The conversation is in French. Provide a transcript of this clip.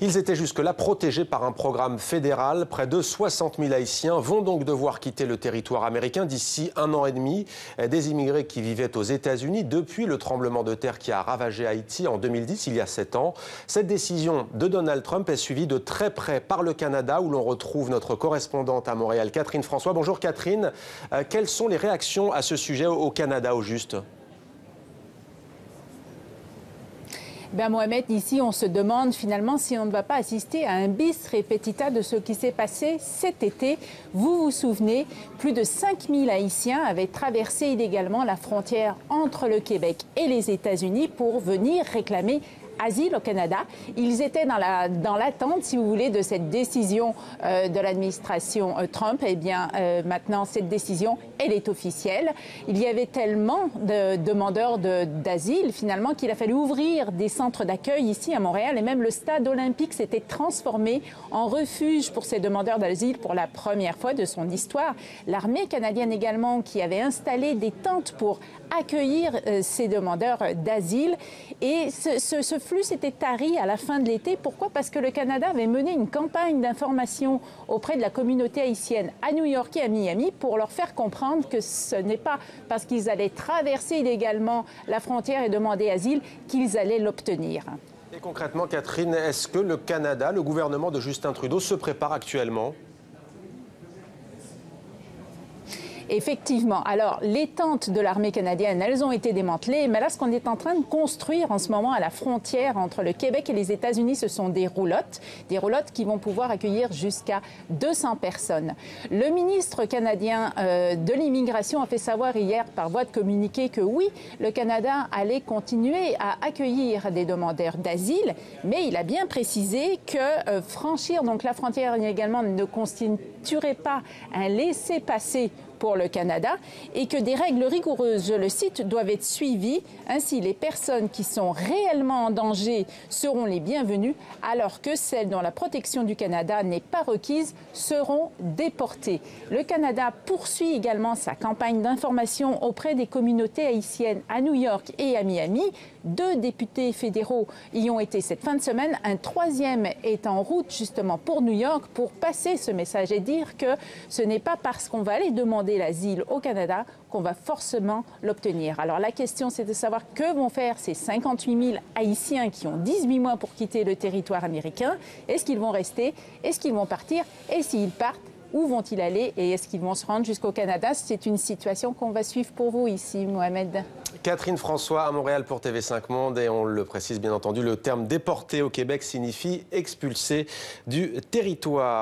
Ils étaient jusque-là protégés par un programme fédéral. Près de 60 000 Haïtiens vont donc devoir quitter le territoire américain d'ici 1 an et demi. Des immigrés qui vivaient aux États-Unis depuis le tremblement de terre qui a ravagé Haïti en 2010, il y a 7 ans. Cette décision de Donald Trump est suivie de très près par le Canada, où l'on retrouve notre correspondante à Montréal, Catherine François. Bonjour Catherine. Quelles sont les réactions à ce sujet au Canada, au juste ? Mohamed, ici, on se demande finalement si on ne va pas assister à un bis repetita de ce qui s'est passé cet été. Vous vous souvenez, plus de 5000 Haïtiens avaient traversé illégalement la frontière entre le Québec et les États-Unis pour venir réclamer asile au Canada. Ils étaient dans l'attente, si vous voulez, de cette décision de l'administration Trump. Eh bien, maintenant, cette décision, elle est officielle. Il y avait tellement de demandeurs d'asile, finalement, qu'il a fallu ouvrir des centres d'accueil ici à Montréal. Et même le stade olympique s'était transformé en refuge pour ces demandeurs d'asile pour la première fois de son histoire. L'armée canadienne également, qui avait installé des tentes pour accueillir ces demandeurs d'asile. Et ce flux s'était tari à la fin de l'été. Pourquoi? Parce que le Canada avait mené une campagne d'information auprès de la communauté haïtienne à New York et à Miami pour leur faire comprendre que ce n'est pas parce qu'ils allaient traverser illégalement la frontière et demander asile qu'ils allaient l'obtenir. Et concrètement, Catherine, est-ce que le Canada, le gouvernement de Justin Trudeau, se prépare actuellement ? Effectivement. Alors, les tentes de l'armée canadienne, elles ont été démantelées. Mais là, ce qu'on est en train de construire en ce moment à la frontière entre le Québec et les États-Unis, ce sont des roulottes qui vont pouvoir accueillir jusqu'à 200 personnes. Le ministre canadien de l'immigration a fait savoir hier par voie de communiqué que oui, le Canada allait continuer à accueillir des demandeurs d'asile, mais il a bien précisé que franchir donc la frontière illégalement ne constituerait pas un laissez-passer pour le Canada et que des règles rigoureuses, je le cite, doivent être suivies. Ainsi, les personnes qui sont réellement en danger seront les bienvenues, alors que celles dont la protection du Canada n'est pas requise seront déportées. Le Canada poursuit également sa campagne d'information auprès des communautés haïtiennes à New York et à Miami. 2 députés fédéraux y ont été cette fin de semaine. Un 3e est en route justement pour New York pour passer ce message et dire que ce n'est pas parce qu'on va aller demander l'asile au Canada qu'on va forcément l'obtenir. Alors la question, c'est de savoir que vont faire ces 58 000 Haïtiens qui ont 18 mois pour quitter le territoire américain. Est-ce qu'ils vont rester? Est-ce qu'ils vont partir? Et s'ils partent, où vont-ils aller? Et est-ce qu'ils vont se rendre jusqu'au Canada? C'est une situation qu'on va suivre pour vous ici, Mohamed. Catherine François à Montréal pour TV5 Monde. Et on le précise bien entendu, le terme déporté au Québec signifie expulsé du territoire.